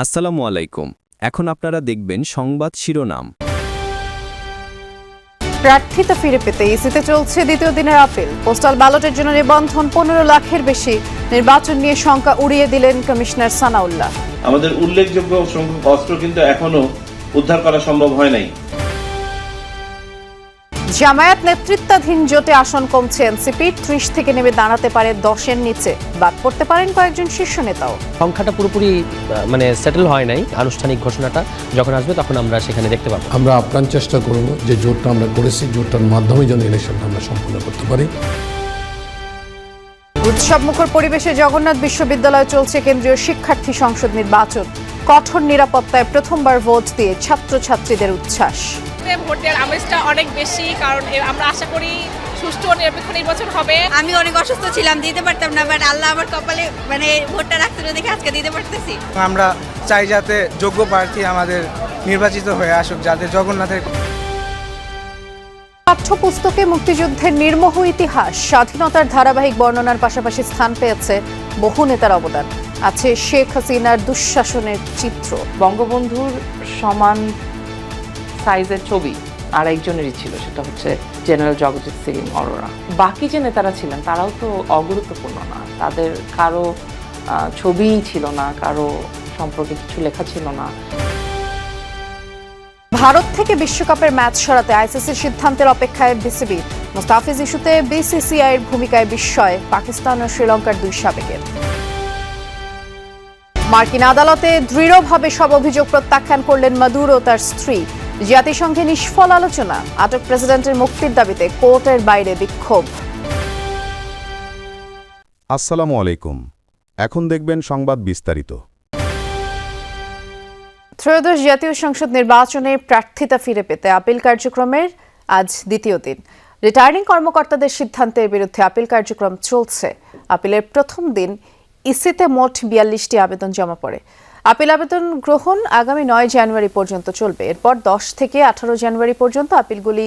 আসসালামু আলাইকুম। এখন আপনারা দেখবেন সংবাদ শিরোনাম। প্রার্থিতা ফিরে পেতে ইসিতে চলছে দ্বিতীয় দিনের আপিল। পোস্টাল ব্যালটের জন্য নিবন্ধন 15 লাখের বেশি। নির্বাচন নিয়ে শঙ্কা উড়িয়ে দিলেন কমিশনার সানাউল্লাহ। আমাদের উল্লেখযোগ্য সংখ্যক অস্ত্র কিন্তু এখনো উদ্ধার করা সম্ভব হয় নাই। জামায়াত নেতৃত্বাধীন জোটে আসন কমছে এনসিপি, 30 থেকে নেমে দাঁড়াতে পারে 10-এর নিচে। বাদ পড়তে পারেন কয়েকজন শীর্ষ নেতাও। সংখ্যাটা পুরোপুরি সেটেল হয় নাই। আনুষ্ঠানিক ঘোষণাটা যখন আসবে তখন আমরা সেখানে দেখতে পাবো। আমরা আপ্রাণ চেষ্টা করব যে জোটটা আমরা করেছি, জোটটার মাধ্যমে যেন ইলেকশনটা আমরা সম্পন্ন করতে পারি। উৎসবমুখর পরিবেশে জগন্নাথ বিশ্ববিদ্যালয়ে চলছে কেন্দ্রীয় শিক্ষার্থী সংসদ নির্বাচন। কঠোর নিরাপত্তায় প্রথমবার ভোট দিয়ে ছাত্রছাত্রীদের উচ্ছ্বাস। ভোট দেওয়ার আমেজটা অনেক বেশি, কারণ আমরা আশা করি সুষ্ঠু ও নিরপেক্ষ নির্বাচন হবে। আমি অনেক অসুস্থ ছিলাম, দিতে পারতাম না, বাট আল্লাহ আমার কপালে ভোটটা রাখছিল দেখে আজকে দিতে পারতেছি। আমরা চাই যাতে যোগ্য প্রার্থী আমাদের নির্বাচিত হয়ে আসুক, যাতে জগন্নাথের পাঠ্যপুস্তকে মুক্তিযুদ্ধের নির্মোহ ইতিহাস, স্বাধীনতার ধারাবাহিক বর্ণনার পাশাপাশি স্থান পেয়েছে বহু নেতার অবদান। আছে শেখ হাসিনার দুঃশাসনের চিত্র। বঙ্গবন্ধুর সমান সাইজের ছবি আর একজনেরই ছিল, সেটা হচ্ছে জেনারেল জগজিৎ সিং অরোরা। বাকি যে নেতারা ছিলেন তারাও তো অগুরুত্বপূর্ণ না, তাদের কারো ছবিই ছিল না, কারো সম্পর্কে কিছু লেখা ছিল না। ভারত থেকে বিশ্বকাপের ম্যাচ সরাতে আইসিসির সিদ্ধান্তের অপেক্ষায় বিসিবি। মুস্তাফিজ ইস্যুতে বিসিসিআইয়ের ভূমিকায় বিস্ময় পাকিস্তান ও শ্রীলঙ্কার দুই সাবেকের। মার্কিন আদালতে দৃঢ়ভাবে সব অভিযোগ প্রত্যাখ্যান করলেন মাদুরো ও তার স্ত্রী। জাতিসংঘে নিষ্ফল আলোচনা। আটক প্রেসিডেন্টের মুক্তির দাবিতে কোর্টের বাইরে বিক্ষোভ। আসসালামু আলাইকুম। এখন দেখবেন সংবাদ বিস্তারিত। ত্রয়োদশ জাতীয় সংসদ নির্বাচনে প্রার্থিতা ফিরে পেতে আপিল কার্যক্রমের আজ দ্বিতীয় দিন। রিটার্নিং কর্মকর্তাদের সিদ্ধান্তের বিরুদ্ধে আপিল কার্যক্রম চলছে। আপিলের প্রথম দিন ইসিতে মোট 42টি আবেদন জমা পড়ে। আপিল আবেদন গ্রহণ আগামী 9 জানুয়ারি পর্যন্ত চলবে। এরপর 10 থেকে 18 জানুয়ারি পর্যন্ত আপিলগুলি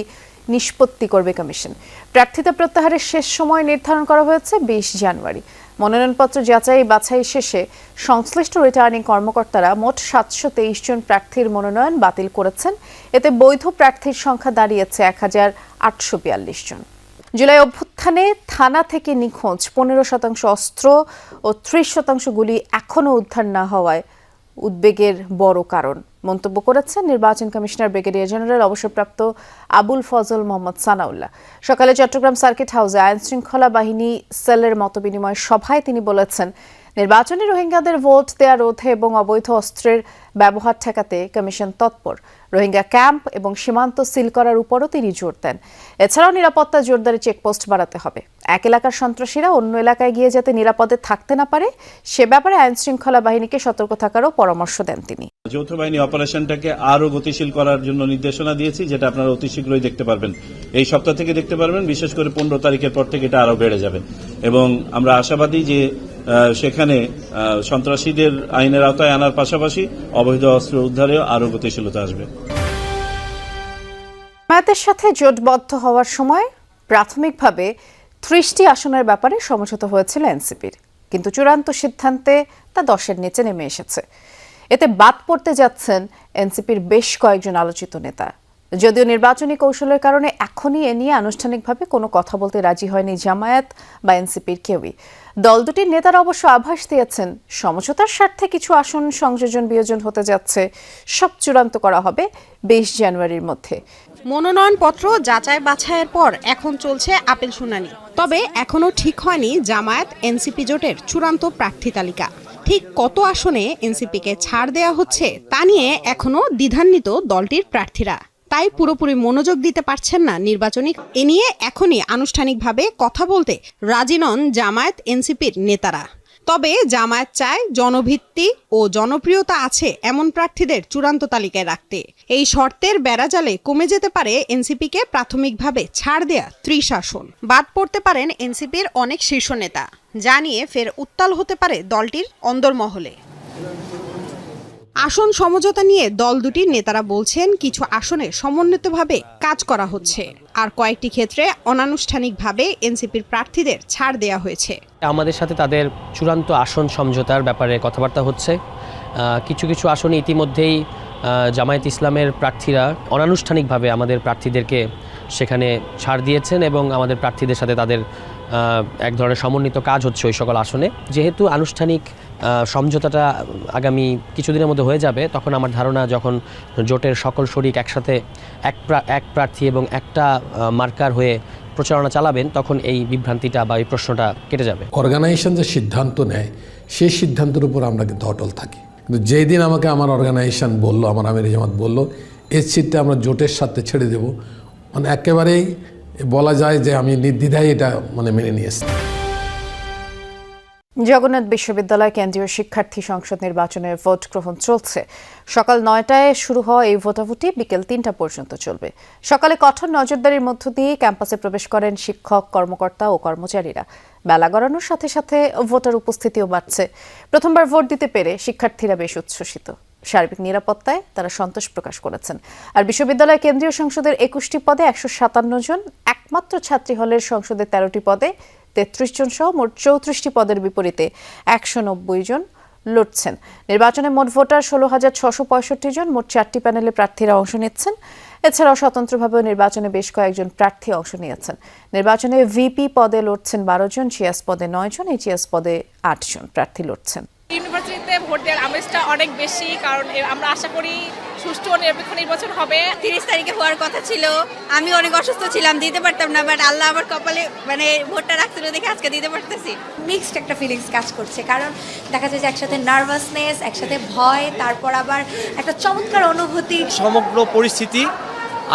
নিষ্পত্তি করবে কমিশন। প্রার্থিতা প্রত্যাহারের শেষ সময় নির্ধারণ করা হয়েছে 20 জানুয়ারি। মনোনয়নপত্র যাচাই বাছাই শেষে সংশ্লিষ্ট রিটার্নিং কর্মকর্তারা মোট 723 জন প্রার্থীর মনোনয়ন বাতিল করেছেন। এতে বৈধ প্রার্থীর সংখ্যা দাঁড়িয়েছে 1842 জন। জুলাই অভ্যুত্থানে থানা থেকে নিখোঁজ 15% অস্ত্র ও 30% গুলি এখনও উদ্ধার না হওয়ায় উদ্বেগের বড় কারণ মন্তব্য করেছেন নির্বাচন কমিশনার ব্রিগেডিয়ার জেনারেল অবসরপ্রাপ্ত আবুল ফজল মোহাম্মদ সানাউল্লাহ। সকালে চট্টগ্রাম সার্কিট হাউসে আইন শৃঙ্খলা বাহিনী সেলের মতবিনিময় সভায় তিনি বলেছেন, নির্বাচনে রোহিঙ্গাদের ভোট দেয়া রোধে এবং অবৈধ অস্ত্রের ব্যবহার ঠেকাতে কমিশন তৎপর। রোহিঙ্গা ক্যাম্প এবং সীমান্ত সিল করার উপরও তিনি জোর দেন। এছাড়াও নিরাপত্তা জোরদারে চেকপোস্ট বাড়াতে হবে। এক এলাকার সন্ত্রাসীরা অন্য এলাকায় গিয়ে যাতে নিরাপদে থাকতে না পারে সে ব্যাপারে আইন শৃঙ্খলা বাহিনীকে সতর্ক থাকারও পরামর্শ দেন তিনি। যৌথ বাহিনী অপারেশনটাকে আরো গতিশীল করার জন্য নির্দেশনা দিয়েছি, যেটা আপনারা অতি শীঘ্রই দেখতে পারবেন। এই সপ্তাহ থেকে দেখতে পারবেন, বিশেষ করে 15 তারিখের পর থেকে এটা আরো বেড়ে যাবে এবং আমরা আশাবাদী যে সেখানে সন্ত্রাসীদের আইনের আওতায় আনার পাশাপাশি অবৈধ অস্ত্র উদ্ধারেও আরো গতিশীলতা আসবে। জামায়াতের সাথে জোটবদ্ধ হওয়ার সময় প্রাথমিকভাবে 30টি আসনের ব্যাপারে সমঝোতা হয়েছিল এনসিপির, কিন্তু চূড়ান্ত সিদ্ধান্তে তা 10-এর নিচে নেমে এসেছে। এতে বাদ পড়তে যাচ্ছেন এনসিপির বেশ কয়েকজন আলোচিত নেতা। যদিও নির্বাচনী কৌশলের কারণে এখনই এ নিয়ে আনুষ্ঠানিকভাবে কোনো কথা বলতে রাজি হয়নি জামায়াত বা এনসিপির কেউই। দল দুটির নেতারা অবশ্য আভাস দিয়েছেন, সমঝোতার স্বার্থে কিছু আসন সংযোজন বিয়োজন হতে যাচ্ছে। সব চূড়ান্ত করা হবে 20 জানুয়ারির মধ্যে। মনোনয়নপত্র যাচাই বাছাইয়ের পর এখন চলছে আপিল শুনানি। তবে এখনো ঠিক হয়নি জামায়াত এনসিপি জোটের চূড়ান্ত প্রার্থী তালিকা। ঠিক কত আসনে এনসিপিকে ছাড় দেয়া হচ্ছে তা নিয়ে এখনো দ্বিধান্বিত দলটির প্রার্থীরা। তাই পুরোপুরি মনোযোগ দিতে পারছেন না নির্বাচনী। এ নিয়ে এখনই আনুষ্ঠানিকভাবে কথা বলতে রাজি নন জামায়াত এনসিপির নেতারা। তবে জামায়াত চায় জনভিত্তি ও জনপ্রিয়তা আছে এমন প্রার্থীদের চূড়ান্ত তালিকায় রাখতে। এই শর্তের বেড়াজালে কমে যেতে পারে এনসিপিকে প্রাথমিকভাবে ছাড় দেয়া 30 আসন। বাদ পড়তে পারেন এনসিপির অনেক শীর্ষ নেতা, যা নিয়ে ফের উত্তাল হতে পারে দলটির অন্দরমহলে। আসন সমঝোতা নিয়ে দল দুটির নেতারা বলছেন, কিছু আসনে সমন্বিতভাবে কাজ করা হচ্ছে, আর কয়েকটি ক্ষেত্রে অনানুষ্ঠানিকভাবে এনসিপির প্রার্থীদের ছাড় দেয়া হয়েছে। আমাদের সাথে তাদের চূড়ান্ত আসন সমঝোতার ব্যাপারে কথাবার্তা হচ্ছে। কিছু কিছু আসনে ইতিমধ্যেই জামায়াত ইসলামের প্রার্থীরা অনানুষ্ঠানিকভাবে আমাদের প্রার্থীদেরকে সেখানে ছাড় দিয়েছেন এবং আমাদের প্রার্থীদের সাথে তাদের এক ধরনের সমন্বিত কাজ হচ্ছে ওই সকল আসনে। যেহেতু আনুষ্ঠানিক সমঝোতাটা আগামী কিছুদিনের মধ্যে হয়ে যাবে, তখন আমার ধারণা যখন জোটের সকল শরিক একসাথে এক প্রার্থী এবং একটা মার্কার হয়ে প্রচারণা চালাবেন, তখন এই বিভ্রান্তিটা বা এই প্রশ্নটা কেটে যাবে। অর্গানাইজেশন যে সিদ্ধান্ত নেয় সেই সিদ্ধান্তের উপর আমরা কিন্তু অটল থাকি। কিন্তু যেই দিন আমাকে আমার অর্গানাইজেশন বললো, আমার আমির জামাত বললো এই সিটটা আমরা জোটের সাথে ছেড়ে দেব, মানে একেবারেই বলা যায় যে আমি নির্দ্বিধায় এটা মেনে নিয়েছি। জগন্নাথ বিশ্ববিদ্যালয় কেন্দ্রীয় শিক্ষার্থী সংসদ নির্বাচনের ভোট গ্রহণ চলছে। সকাল 9টায় শুরু হওয়া এই ভোটাভুটি বিকেল 3টা পর্যন্ত চলবে। সকালে কঠোর নজরদারির মধ্য দিয়ে ক্যাম্পাসে প্রবেশ করেন শিক্ষক, কর্মকর্তা ও কর্মচারীরা। বেলা গড়ানোর সাথে সাথে ভোটার উপস্থিতিও বাড়ছে। প্রথমবার ভোট দিতে পেরে শিক্ষার্থীরা বেশ উচ্ছ্বসিত। সার্বিক নিরাপত্তায় তারা সন্তোষ প্রকাশ করেছেন। আর বিশ্ববিদ্যালয় কেন্দ্রীয় সংসদের 21টি পদে 157 জন, একমাত্র ছাত্রী হলের সংসদের 13টি পদে 33 জন সহ মোট 34টি পদের বিপরীতে 190 জন লড়ছেন। নির্বাচনে মোট ভোটার 16,665 জন। মোট 4টি প্যানেলে প্রার্থীরা অংশ নিচ্ছেন। এছাড়াও স্বতন্ত্রভাবেও নির্বাচনে বেশ কয়েকজন প্রার্থী অংশ নিয়েছেন। নির্বাচনে ভিপি পদে লড়ছেন 12 জন, জিএস পদে 9 জন, এইচএস পদে 8 জন প্রার্থী লড়ছেন। ইউনিভার্সিটিতে ভোট দেওয়ার আমেজটা অনেক বেশি, কারণ আমরা আশা করি সুষ্ঠু ও নিরপেক্ষ নির্বাচন হবে। 30 তারিখে হওয়ার কথা ছিল, আমি অনেক অসুস্থ ছিলাম, দিতে পারতাম না, বাট আল্লাহ আমার কপালে ভোটটা রাখছিল দেখে আজকে দিতে পারতেছি। মিক্সড একটা ফিলিংস কাজ করছে, কারণ দেখা যায় যে একসাথে নার্ভাসনেস, একসাথে ভয়, তারপর আবার একটা চমৎকার অনুভূতি। সমগ্র পরিস্থিতি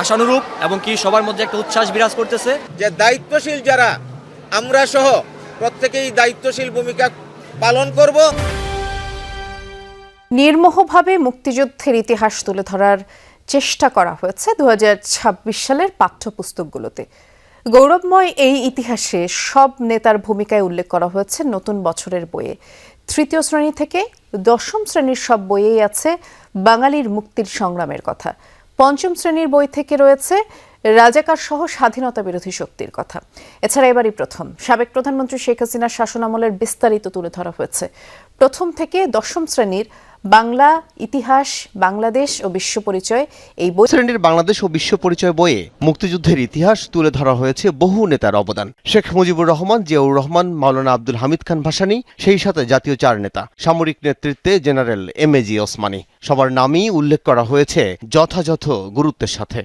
আশানুরূপ এবং কি সবার মধ্যে একটা উচ্ছ্বাস বিরাজ করতেছে যে দায়িত্বশীল যারা আমরা সহ প্রত্যেকেই দায়িত্বশীল ভূমিকা পালন করব। নির্মোহভাবে মুক্তিযুদ্ধের ইতিহাস তুলে ধরার চেষ্টা করা হয়েছে 2026 সালের পাঠ্যপুস্তকগুলোতে। গৌরবময় এই ইতিহাসে সব নেতার ভূমিকায় উল্লেখ করা হয়েছে নতুন বছরের বইয়ে। 3য় শ্রেণী থেকে 10ম শ্রেণীর সব বইয়েই আছে বাঙালির মুক্তির সংগ্রামের কথা। 5ম শ্রেণীর বই থেকে রয়েছে রাজাকার সহ স্বাধীনতা বিরোধী শক্তির কথা। এছাড়া এবারই প্রথম সাবেক প্রধানমন্ত্রী শেখ হাসিনার শাসনামলের বিস্তারিত তুলে ধরা হয়েছে। 1ম থেকে 10ম শ্রেণীর বাংলা ইতিহাস, বাংলাদেশ ও বিশ্ব পরিচয় এই বই। শ্রেণীর বাংলাদেশ ও বিশ্ব পরিচয় বইয়ে মুক্তিযুদ্ধের ইতিহাস তুলে ধরা হয়েছে বহু নেতার অবদান। শেখ মুজিবুর রহমান, জিয়াউর রহমান, মাওলানা আব্দুল হামিদ খান ভাসানী, সেই সাথে জাতীয় 4 নেতা, সামরিক নেতৃত্বে জেনারেল এমএজি ওসমানী, সবার নামই উল্লেখ করা হয়েছে যথাযথ গুরুত্বের সাথে।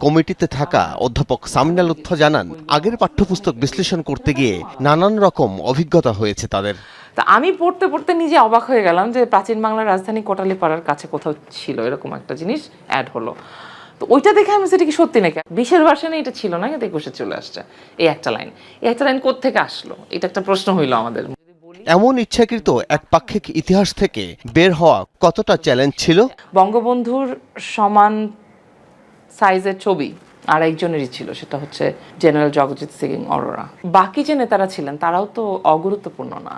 কমিটিতে থাকা অধ্যাপক সামিনা লুৎফা জানান, আগের পাঠ্যপুস্তক বিশ্লেষণ করতে গিয়ে নানান রকম অভিজ্ঞতা হয়েছে তাদের। তা আমি পড়তে পড়তে নিজে অবাক হয়ে গেলাম যে প্রাচীন বাংলার রাজধানী কোটালীপাড়ার কাছে কোথাও ছিল এরকম একটা জিনিস অ্যাড হলো। তো ওইটা দেখে আমি সেটা কি সত্যি নাকি, 20-এর ভার্সনে এটা ছিল না, কিন্তু 21-এ চলে আসছে এই একটা লাইন কোত্থেকে আসলো, এটা একটা প্রশ্ন হইলো আমাদের। এমন ইচ্ছাকৃত একপাক্ষিক ইতিহাস থেকে বের হওয়া কতটা চ্যালেঞ্জ ছিল? বঙ্গবন্ধুর সমান সাইজের ছবি আর একজনেরই ছিল, সেটা হচ্ছে জেনারেল জগজিৎ সিং অরোরা। বাকি যে নেতারা ছিলেন তারাও তো অগুরুত্বপূর্ণ না।